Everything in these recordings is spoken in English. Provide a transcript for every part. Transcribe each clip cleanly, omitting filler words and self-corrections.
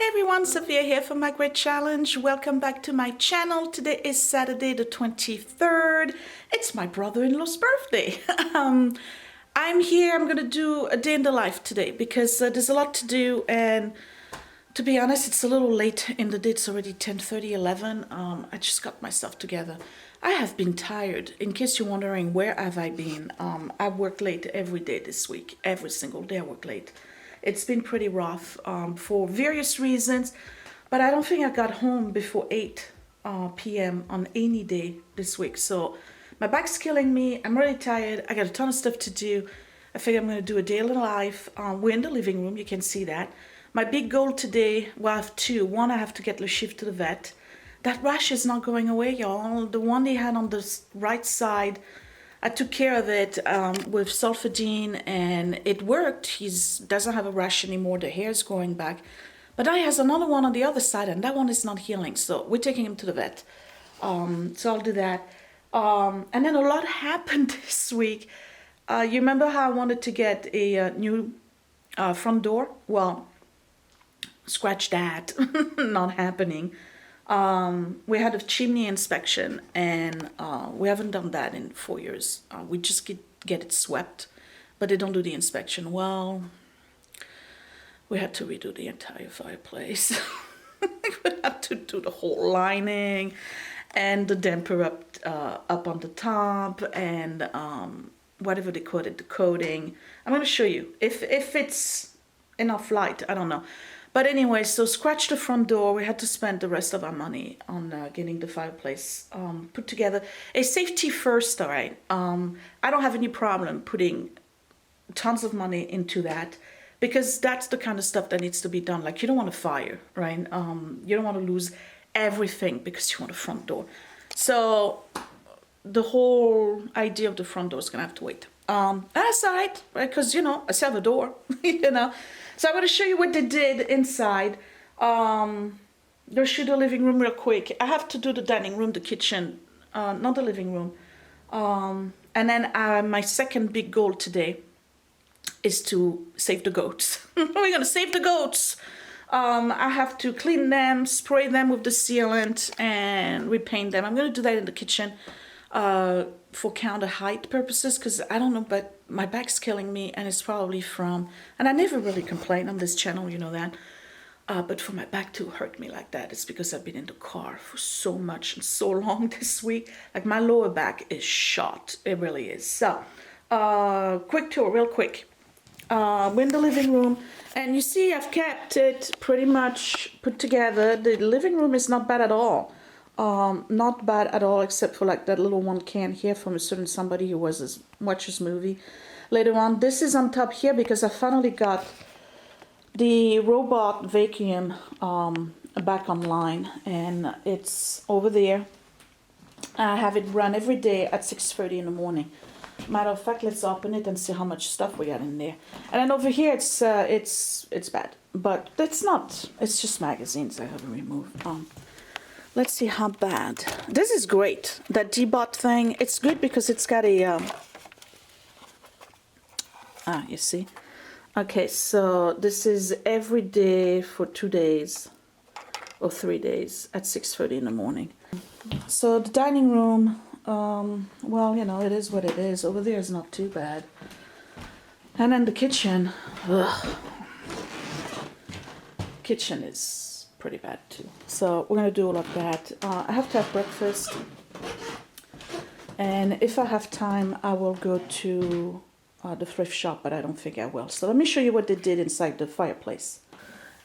everyone, Sophia here for my great challenge. Welcome back to my channel. Today is Saturday the 23rd. It's my brother-in-law's birthday. I'm here, I'm gonna do a day in the life today because there's a lot to do, and to be honest, it's a little late in the day. It's already 10:30, 11. I just got myself together. I have been tired. In case you're wondering, where have I been? I worked late every day this week. Every single day I work late. It's been pretty rough for various reasons, but I don't think I got home before 8 p.m. on any day this week. So my back's killing me. I'm really tired. I got a ton of stuff to do. I figure I'm going to do a daily life. We're in the living room. You can see that. My big goal today, well, I have two. One, I have to get Le Chiffre to the vet. That rash is not going away, y'all. The one they had on the right side, I took care of it with sulfadine, and it worked. He doesn't have a rash anymore. The hair is growing back. But now he has another one on the other side, and that one is not healing. So we're taking him to the vet. So I'll do that. And then a lot happened this week. You remember how I wanted to get a new front door? Well, scratch that. Not happening. We had a chimney inspection, and we haven't done that in 4 years. We just get it swept, but they don't do the inspection. Well, we had to redo the entire fireplace. We had to do the whole lining and the damper up on the top, and whatever they call it, the coating. I'm going to show you if it's enough light. I don't know. But anyway, so scratch the front door. We had to spend the rest of our money on getting the fireplace put together. A safety first, all right. I don't have any problem putting tons of money into that, because that's the kind of stuff that needs to be done. Like, you don't want a fire, right? You don't want to lose everything because you want a front door. So the whole idea of the front door is going to have to wait. That's all right, because, you know, I still have a door, you know. So I'm going to show you what they did inside. Go show the living room real quick. I have to do the dining room, the kitchen, not the living room. And then my second big goal today is to save the goats. We're going to save the goats. I have to clean them, spray them with the sealant, and repaint them. I'm going to do that in the kitchen for counter height purposes, because I don't know, but my back's killing me, and it's probably from, and I never really complain on this channel, you know that, but for my back to hurt me like that, it's because I've been in the car for so much and so long this week. Like, my lower back is shot. It really is. So quick tour, real quick. We're in the living room, and you see I've kept it pretty much put together. The living room is not bad at all. Not bad at all, except for like that little one can here from a certain somebody who watches movie later on. This is on top here because I finally got the robot vacuum back online, and it's over there. I have it run every day at 6:30 in the morning. Matter of fact, let's open it and see how much stuff we got in there. And then over here, it's bad, but it's not. It's just magazines I haven't removed. Let's see how bad. This is great. That D-bot thing, it's good because it's got a, you see? Okay, so this is every day for 2 days or 3 days at 6:30 in the morning. So the dining room, well, you know, it is what it is. Over there is not too bad. And then the kitchen, ugh. Kitchen is pretty bad too. So we're gonna do all of that. I have to have breakfast, and if I have time I will go to the thrift shop, but I don't think I will. So let me show you what they did inside the fireplace.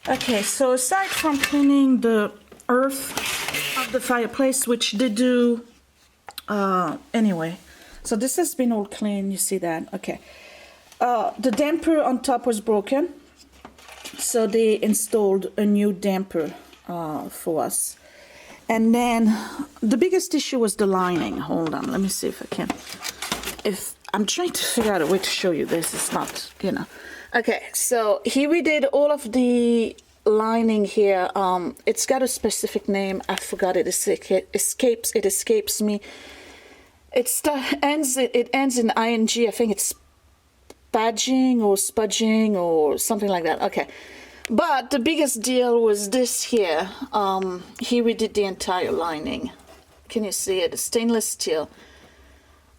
Okay, so aside from cleaning the earth of the fireplace, which they do anyway, so this has been all clean, you see that? Okay, the damper on top was broken, so they installed a new damper for us. And then the biggest issue was the lining. Hold on, let me see if I can. If I'm trying to figure out a way to show you this, it's not, you know. Okay, so here we did all of the lining here. It's got a specific name. I forgot it. It escapes me. It ends in ing. I think it's spudging or something like that. Okay. But the biggest deal was this here. He redid the entire lining. Can you see it? Stainless steel.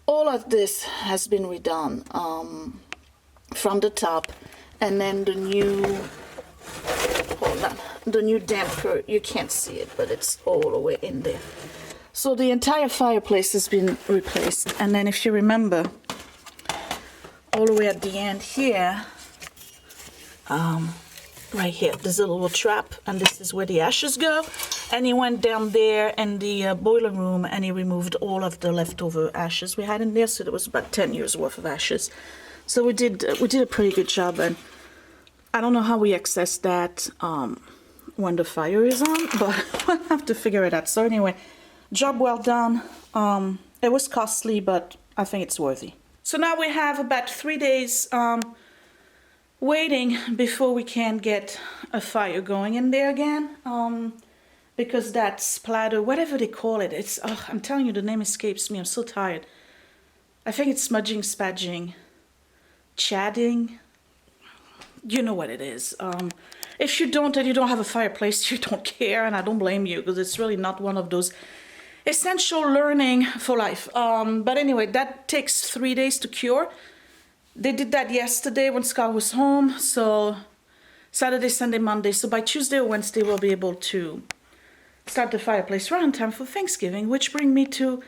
All of this has been redone from the top, and then the new, hold on, the new damper. You can't see it, but it's all the way in there. So the entire fireplace has been replaced, and then if you remember, all the way at the end here, right here, there's a little trap, and this is where the ashes go. And he went down there in the boiler room, and he removed all of the leftover ashes we had in there. So there was about 10 years worth of ashes. So we did a pretty good job, and I don't know how we access that when the fire is on, but we'll have to figure it out. So anyway, job well done. It was costly, but I think it's worthy. So now we have about 3 days waiting before we can get a fire going in there again, because that splatter, whatever they call it, it's, I'm telling you, the name escapes me. I'm so tired. I think it's smudging, spudging, chadding. You know what it is. If you don't, and you don't have a fireplace, you don't care, and I don't blame you, because it's really not one of those essential learning for life. But anyway, that takes 3 days to cure. They did that yesterday when Scott was home, so Saturday, Sunday, Monday. So by Tuesday or Wednesday, we'll be able to start the fireplace right on time for Thanksgiving, which brings me to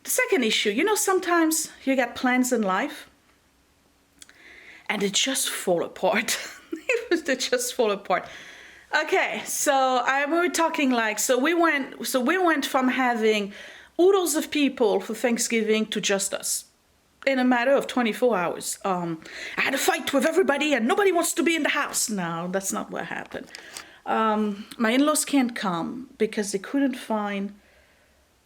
the second issue. You know, sometimes you got plans in life, and they just fall apart. They just fall apart. Okay, so we were talking like, so we went from having oodles of people for Thanksgiving to just us in a matter of 24 hours. I had a fight with everybody, and nobody wants to be in the house. No, that's not what happened. My in-laws can't come because they couldn't find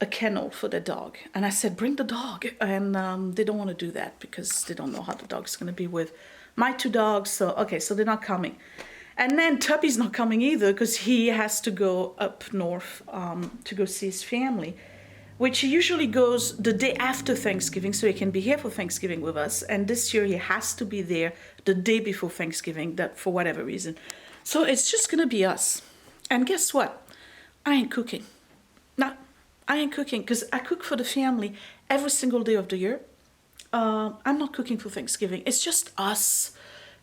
a kennel for their dog. And I said, bring the dog. And they don't want to do that because they don't know how the dog's going to be with my 2 dogs. So, okay, so they're not coming. And then Tubby's not coming either because he has to go up north to go see his family, which he usually goes the day after Thanksgiving so he can be here for Thanksgiving with us. And this year he has to be there the day before Thanksgiving, that for whatever reason. So it's just going to be us. And guess what? I ain't cooking. No, I ain't cooking because I cook for the family every single day of the year. I'm not cooking for Thanksgiving. It's just us,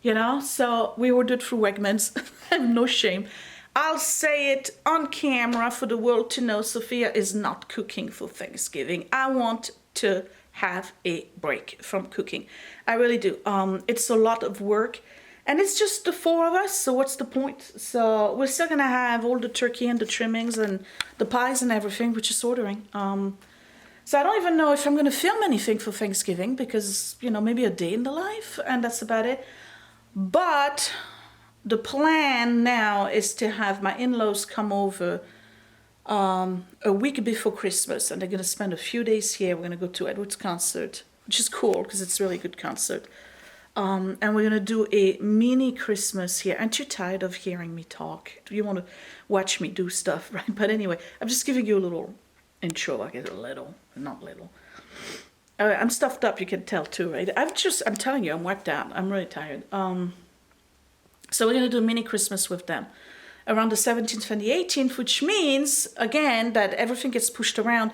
you know? So we ordered through Wegmans. I have no shame. I'll say it on camera for the world to know Sophia is not cooking for Thanksgiving. I want to have a break from cooking. I really do. It's a lot of work. And it's just the 4 of us, so what's the point? So we're still gonna have all the turkey and the trimmings and the pies and everything, we're just ordering. So I don't even know if I'm gonna film anything for Thanksgiving because, you know, maybe a day in the life, and that's about it. But the plan now is to have my in-laws come over a week before Christmas, and they're gonna spend a few days here. We're gonna go to Edward's concert, which is cool because it's a really good concert. And we're gonna do a mini Christmas here. Aren't you tired of hearing me talk? Do you want to watch me do stuff, right? But anyway, I'm just giving you a little intro. I get a little, not little. I'm stuffed up, you can tell too, right? I'm telling you, I'm wiped out. I'm really tired. So we're gonna do a mini Christmas with them around the 17th and the 18th, which means, again, that everything gets pushed around.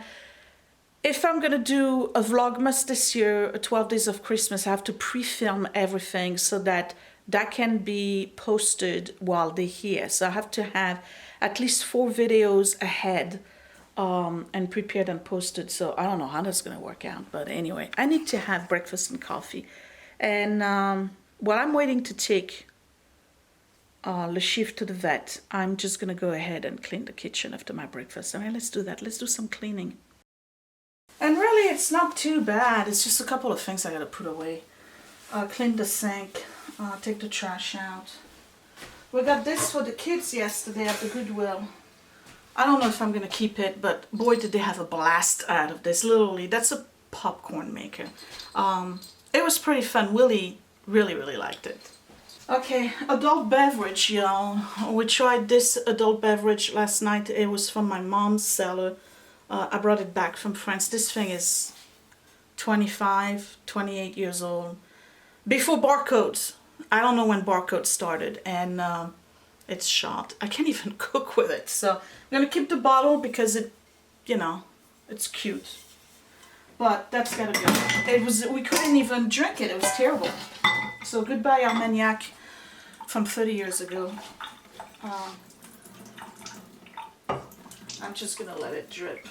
If I'm gonna do a Vlogmas this year, 12 Days of Christmas, I have to pre-film everything so that that can be posted while they're here. So I have to have at least 4 videos ahead and prepared and posted. So I don't know how that's gonna work out, but anyway, I need to have breakfast and coffee. And while I'm waiting to take Le Chiffre to the vet, I'm just gonna go ahead and clean the kitchen after my breakfast. I mean, let's do that. Let's do some cleaning. And really, it's not too bad. It's just a couple of things I gotta put away. Clean the sink, take the trash out. We got this for the kids yesterday at the Goodwill. I don't know if I'm gonna keep it, but boy, did they have a blast out of this. Literally, that's a popcorn maker. It was pretty fun. Willie really liked it. Okay, adult beverage, y'all. We tried this adult beverage last night. It was from my mom's cellar. I brought it back from France. This thing is 25, 28 years old. Before barcodes. I don't know when barcodes started. And it's shot. I can't even cook with it. So I'm gonna keep the bottle because it, you know, it's cute. But that's gotta go. We couldn't even drink it. It was terrible. So goodbye Armagnac from 30 years ago. I'm just gonna let it drip.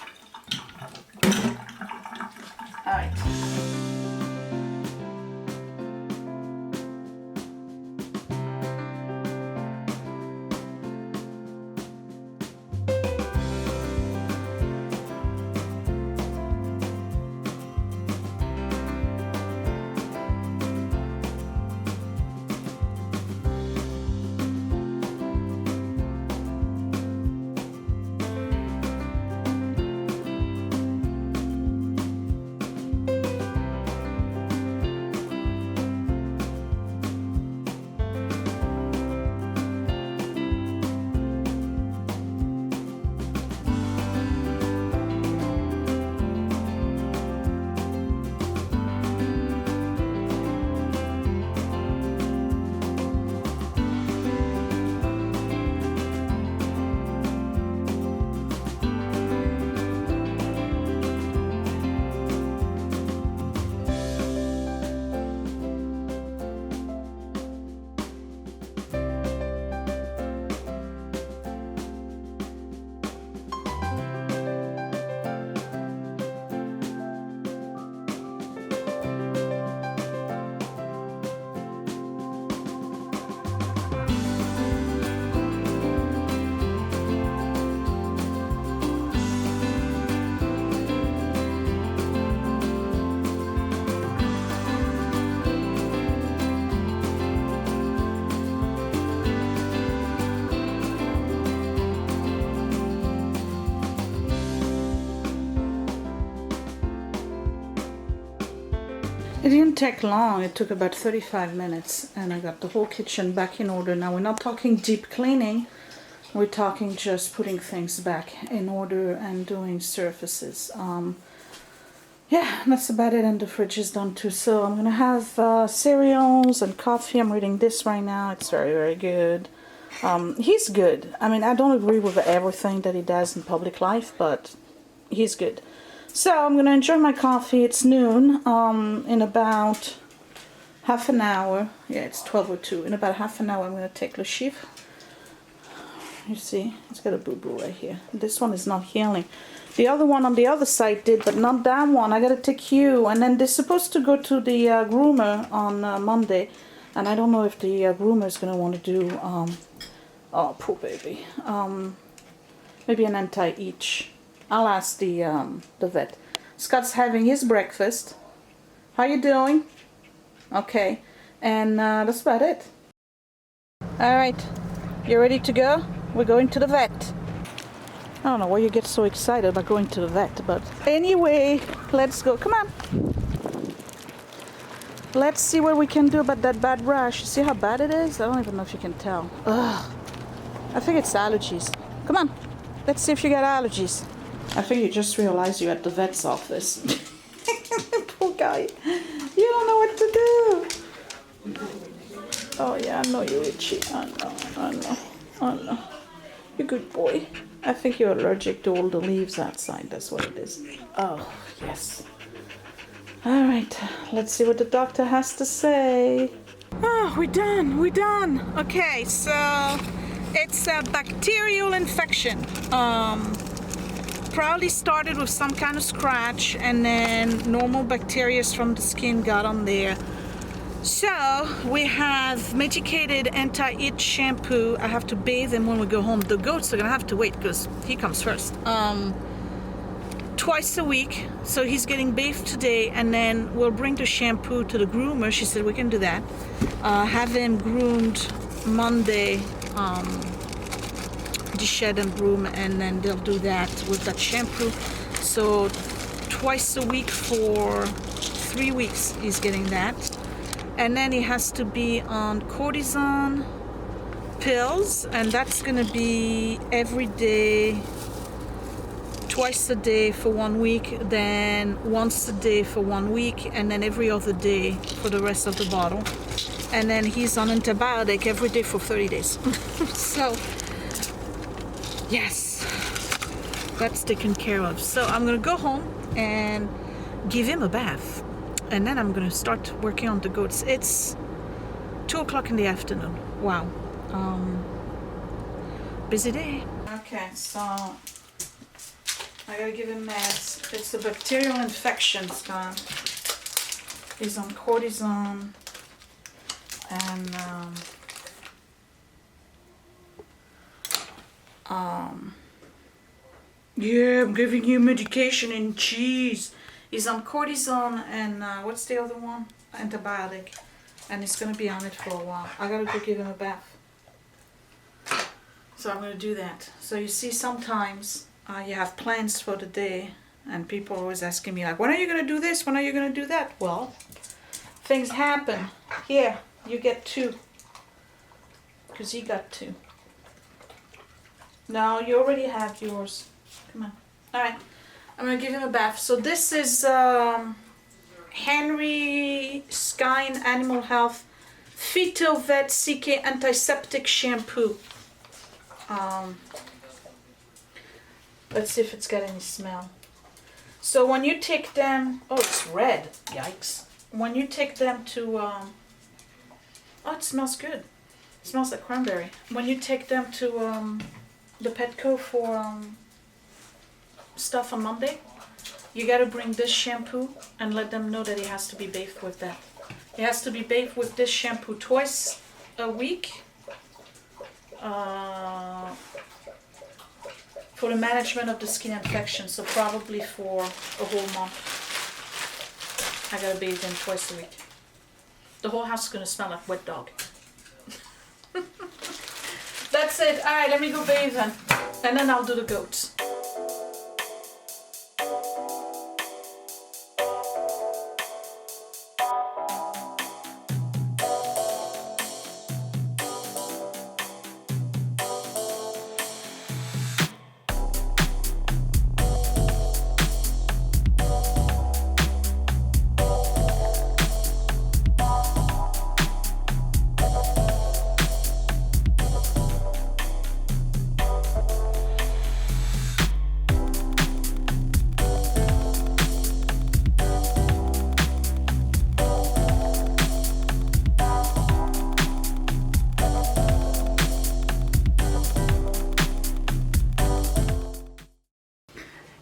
All right. It didn't take long. It took about 35 minutes and I got the whole kitchen back in order. Now we're not talking deep cleaning. We're talking just putting things back in order and doing surfaces. Yeah, that's about it, and the fridge is done too. So I'm gonna have cereals and coffee. I'm reading this right now. It's very, very good. He's good. I mean, I don't agree with everything that he does in public life, but he's good. So I'm gonna enjoy my coffee. It's noon. In about half an hour. Yeah, it's 12:02. In about half an hour, I'm gonna take Le Chiffre. You see, it's got a boo-boo right here. This one is not healing. The other one on the other side did, but not that one. I gotta take you. And then they're supposed to go to the groomer on Monday. And I don't know if the groomer is gonna want to do, oh, poor baby. Maybe an anti-itch. I'll ask the vet. Scott's having his breakfast. How you doing? Okay. And that's about it. All right. You ready to go? We're going to the vet. I don't know why you get so excited about going to the vet, but anyway, let's go. Come on. Let's see what we can do about that bad rash. See how bad it is? I don't even know if you can tell. Ugh. I think it's allergies. Come on. Let's see if you got allergies. I think you just realized you're at the vet's office. Poor guy. You don't know what to do. Oh yeah, I know you're itchy. I know. You're a good boy. I think you're allergic to all the leaves outside. That's what it is. Oh, yes. All right. Let's see what the doctor has to say. Oh, we're done. Okay, so it's a bacterial infection. Probably started with some kind of scratch, and then normal bacteria from the skin got on there. So we have medicated anti-itch shampoo. I have to bathe him when we go home. The goats are gonna have to wait because he comes first. Twice a week. So he's getting bathed today, and then we'll bring the shampoo to the groomer. She said we can do that. Have him groomed Monday, deshed and groom, and then they'll do that with that shampoo. So twice a week for 3 weeks he's getting that. And then he has to be on cortisone pills, and that's gonna be every day, twice a day for 1 week, then once a day for 1 week, and then every other day for the rest of the bottle. and then he's on antibiotic every day for 30 days. So, yes, that's taken care of. So I'm gonna go home and give him a bath, and then I'm gonna start working on the goats. It's 2 o'clock in the afternoon. Wow. Busy day. Okay, so I gotta give him meds. It's a bacterial infection, Scott. He's on cortisone and yeah, I'm giving you medication and cheese. He's on cortisone and what's the other one? Antibiotic. And he's gonna be on it for a while. I gotta go give him a bath. So I'm gonna do that. So you see, sometimes you have plans for the day and people are always asking me like, when are you gonna do this? When are you gonna do that? Well, things happen. Here, you get 2. Because he got 2. No, you already have yours. Come on. Alright, I'm gonna give him a bath. So this is Henry Skine Animal Health Phyto Vet CK Antiseptic Shampoo. Let's see if it's got any smell. So when you take them, oh, it's red. Yikes. When you take them to, oh, it smells good. It smells like cranberry. When you take them to the Petco for stuff on Monday, you gotta bring this shampoo and let them know that he has to be bathed with that. He has to be bathed with this shampoo twice a week for the management of the skin infection, so probably for a whole month. I gotta bathe them twice a week. The whole house is gonna smell like wet dog. That's it. Alright, let me go bathe then. And then I'll do the goats.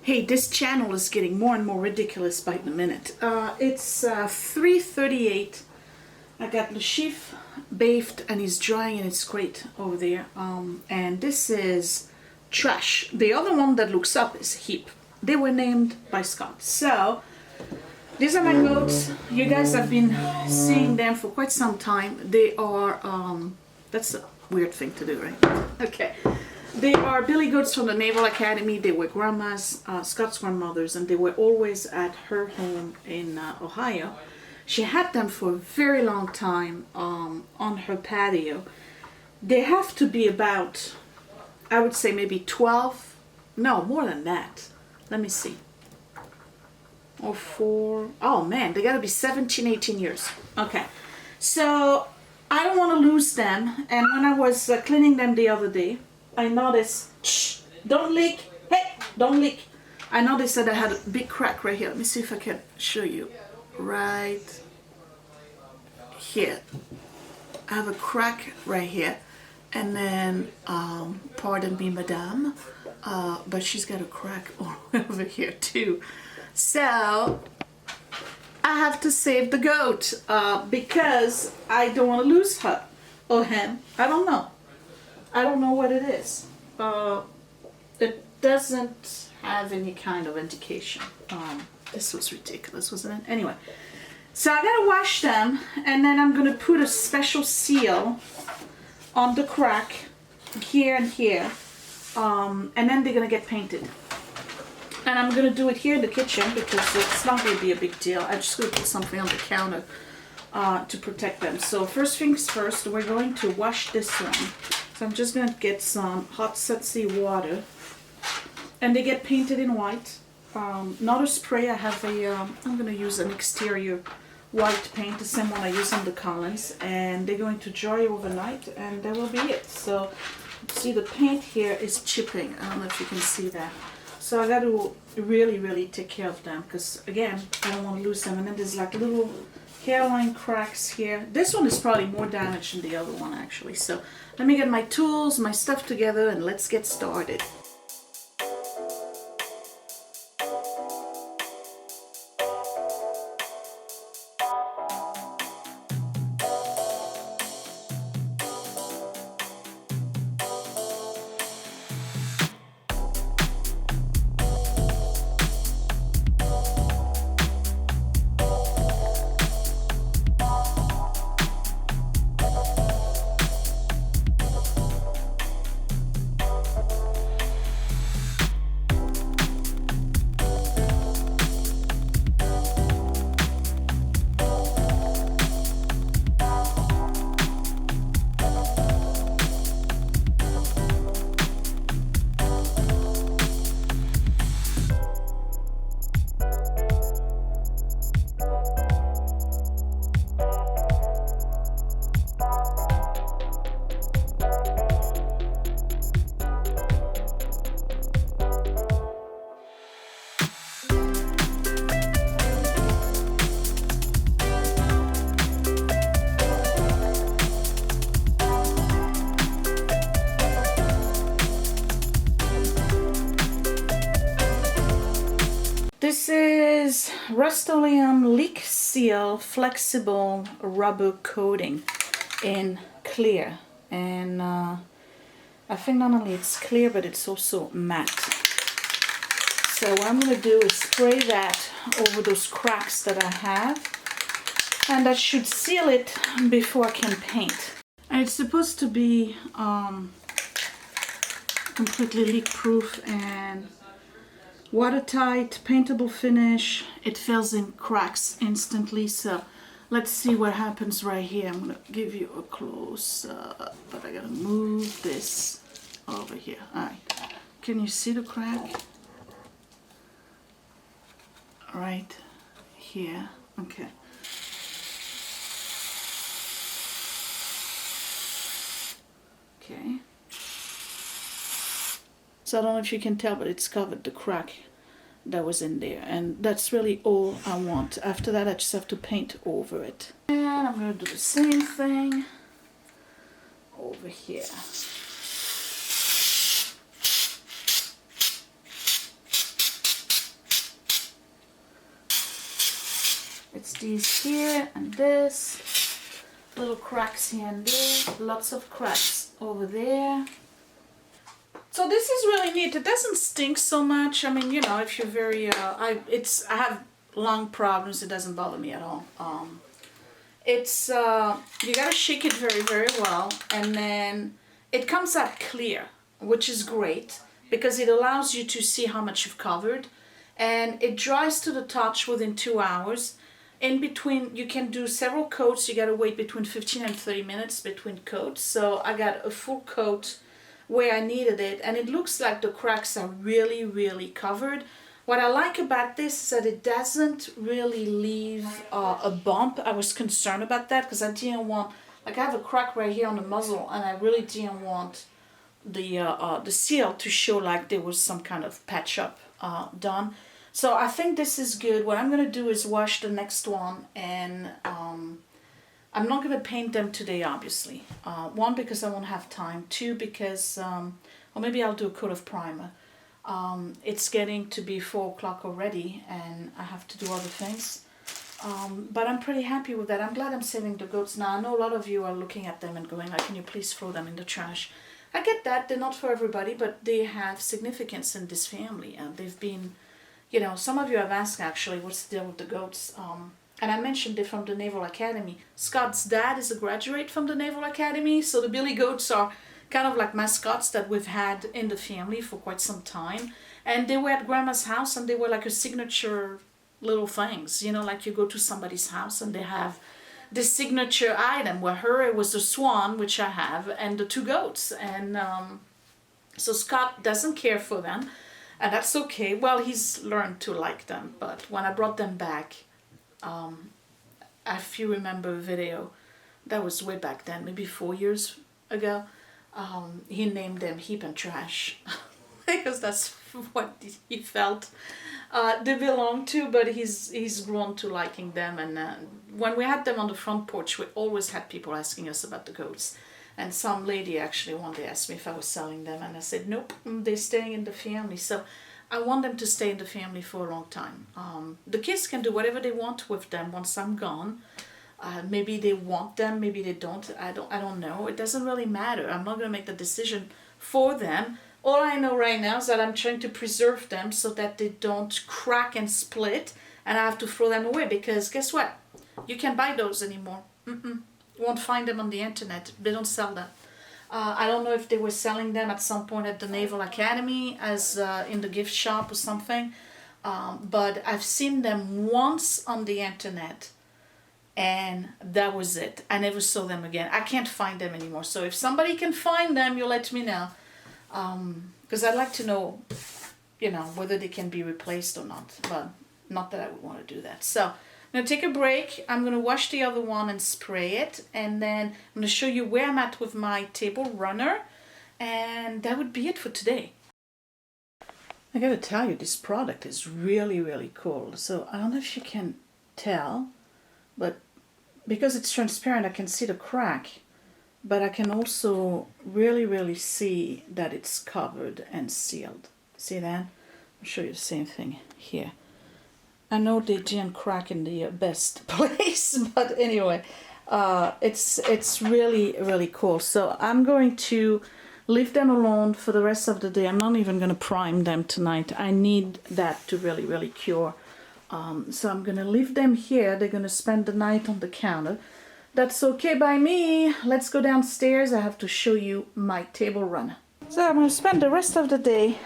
Hey, this channel is getting more and more ridiculous by the minute. It's 3:38. I got Le Chiffre bathed and he's drying and it's great over there. And this is Trash. The other one that looks up is Heap. They were named by Scott. So these are my goats. You guys have been seeing them for quite some time. They are, that's a weird thing to do, right? Okay. They are billy goats from the Naval Academy. They were grandma's, Scott's grandmothers, and they were always at her home in Ohio. She had them for a very long time on her patio. They have to be about, I would say maybe 12, no, more than that. Let me see. Or 4, oh man, they gotta be 17, 18 years. Okay, so I don't want to lose them. And when I was cleaning them the other day, I noticed, shh, don't leak, hey, don't leak. I noticed that I had a big crack right here. Let me see if I can show you. Right here. I have a crack right here. And then, pardon me, madame, but she's got a crack over here too. So, I have to save the goat because I don't want to lose her or him. I don't know. I don't know what it is. It doesn't have any kind of indication. This was ridiculous, wasn't it? Anyway, so I gotta wash them, and then I'm gonna put a special seal on the crack here and here, and then they're gonna get painted. And I'm gonna do it here in the kitchen because it's not gonna be a big deal. I'm just gonna put something on the counter to protect them. So first things first, we're going to wash this one. So I'm just going to get some hot sudsy water, and they get painted in white. Not a spray. I have a, I'm going to use an exterior white paint, the same one I use on the Collins, and they're going to dry overnight, and that will be it. So see, the paint here is chipping. I don't know if you can see that. So I got to really take care of them, because again, I don't want to lose them. And then there's like little hairline cracks here. This one is probably more damaged than the other one actually. So let me get my tools, my stuff together, and let's get started. This is Rust-Oleum Leak Seal Flexible Rubber Coating in clear, and I think not only it's clear but it's also matte. So what I'm going to do is spray that over those cracks that I have, and that should seal it before I can paint. And it's supposed to be completely leak proof and watertight, paintable finish. It fills in cracks instantly. So let's see what happens right here. I'm gonna give you a close up, but I gotta move this over here. All right, can you see the crack? Right here. Okay. Okay. So I don't know if you can tell, but it's covered the crack that was in there. And that's really all I want. After that, I just have to paint over it. And I'm going to do the same thing over here. It's these here and this. Little cracks here and there. Lots of cracks over there. So this is really neat. It doesn't stink so much. I mean, you know, if you're very, I have lung problems. It doesn't bother me at all. You gotta shake it very well, and then it comes out clear, which is great because it allows you to see how much you've covered, and it dries to the touch within 2 hours. In between, you can do several coats. You gotta wait between 15 and 30 minutes between coats. So I got a full coat where I needed it, and it looks like the cracks are really covered. What I like about this is that it doesn't really leave a bump. I was concerned about that because I didn't want, like I have a crack right here on the muzzle, and I really didn't want the seal to show like there was some kind of patch up done. So I think this is good. What I'm gonna do is wash the next one, and I'm not going to paint them today, obviously. One, because I won't have time. Two, because, or maybe I'll do a coat of primer. It's getting to be 4 o'clock already, and I have to do other things. But I'm pretty happy with that. I'm glad I'm saving the goats now. I know a lot of you are looking at them and going, like, can you please throw them in the trash? I get that. They're not for everybody, but they have significance in this family. They've been, you know, some of you have asked, actually, what's the deal with the goats? And I mentioned it from the Naval Academy. Scott's dad is a graduate from the Naval Academy, so the Billy Goats are kind of like mascots that we've had in the family for quite some time. And they were at Grandma's house, and they were like a signature little things, you know, like you go to somebody's house and they have this signature item. Where her, it was the swan, which I have, and the 2 goats. And so Scott doesn't care for them, and that's okay. Well, he's learned to like them, but when I brought them back, if you remember a video, that was way back then, maybe 4 years ago. He named them Heap and Trash because that's what he felt they belong to, but he's grown to liking them. And when we had them on the front porch, we always had people asking us about the goats. And some lady actually one day asked me if I was selling them, and I said nope, they're staying in the family. So I want them to stay in the family for a long time. The kids can do whatever they want with them once I'm gone. Maybe they want them, maybe they don't. I don't know. It doesn't really matter. I'm not gonna make the decision for them. All I know right now is that I'm trying to preserve them so that they don't crack and split and I have to throw them away, because guess what? You can't buy those anymore. You won't find them on the internet. They don't sell them. I don't know if they were selling them at some point at the Naval Academy as in the gift shop or something. But I've seen them once on the internet and that was it. I never saw them again. I can't find them anymore. So if somebody can find them, you let me know. Because I'd like to know, you know, whether they can be replaced or not. But not that I would want to do that. So I'm going to take a break. I'm going to wash the other one and spray it. And then I'm going to show you where I'm at with my table runner. And that would be it for today. I got to tell you, this product is really, really cool. So I don't know if you can tell, but because it's transparent, I can see the crack. But I can also really see that it's covered and sealed. See that? I'll show you the same thing here. I know they didn't crack in the best place, but anyway, it's really cool. So I'm going to leave them alone for the rest of the day. I'm not even going to prime them tonight. I need that to really cure. So I'm going to leave them here. They're going to spend the night on the counter. That's okay by me. Let's go downstairs. I have to show you my table runner. So I'm going to spend the rest of the day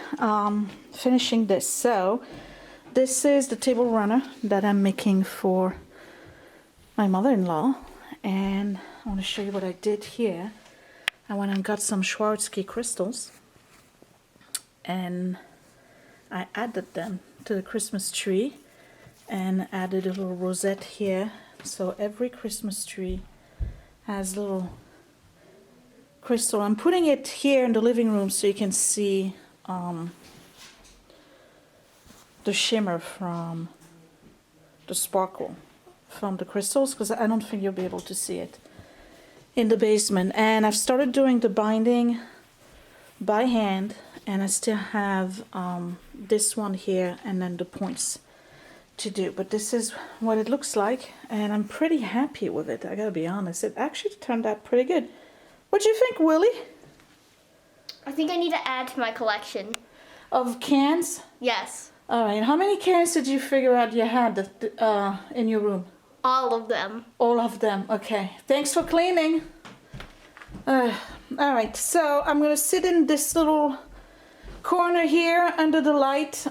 finishing this. So this is the table runner that I'm making for my mother-in-law. And I want to show you what I did here. I went and got some Swarovski crystals. And I added them to the Christmas tree. And added a little rosette here. So every Christmas tree has a little crystal. I'm putting it here in the living room so you can see the shimmer from the sparkle from the crystals, because I don't think you'll be able to see it in the basement. And I've started doing the binding by hand, and I still have this one here and then the points to do, but this is what it looks like, and I'm pretty happy with it. I gotta be honest, it actually turned out pretty good. What do you think, Willie? I think I need to add to my collection of cans. Yes. All right. How many cans did you figure out you had in your room? All of them. All of them. Okay. Thanks for cleaning. All right. So I'm gonna sit in this little corner here under the light.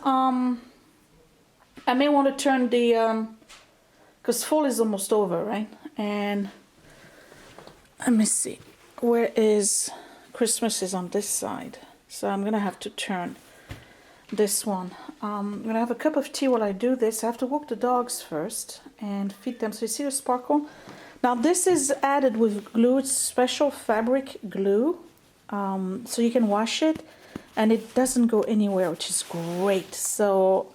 I may want to turn the, because fall is almost over, right? And let me see, where is, Christmas is on this side. So I'm going to have to turn this one. I'm going to have a cup of tea while I do this. I have to walk the dogs first and feed them. So you see the sparkle? Now this is added with glue. It's special fabric glue. So you can wash it and it doesn't go anywhere, which is great. So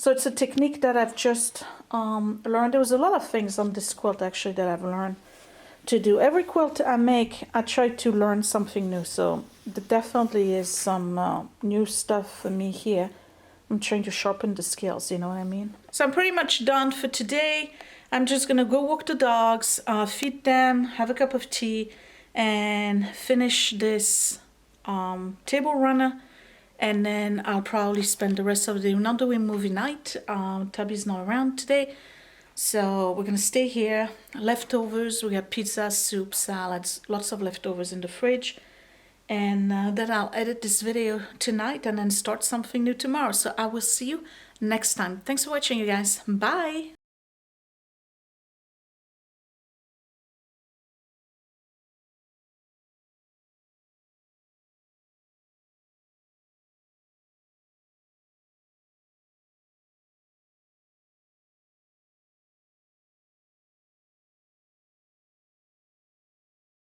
so it's a technique that I've just learned. There was a lot of things on this quilt actually that I've learned to do. Every quilt I make, I try to learn something new. So there definitely is some new stuff for me here. I'm trying to sharpen the skills, you know what I mean? So I'm pretty much done for today. I'm just gonna go walk the dogs, feed them, have a cup of tea, and finish this table runner. And then I'll probably spend the rest of the day. We're not doing movie night. Tubby's not around today. So we're gonna stay here. Leftovers, we got pizza, soup, salads, lots of leftovers in the fridge. And then I'll edit this video tonight and then start something new tomorrow. So I will see you next time. Thanks for watching, you guys. Bye.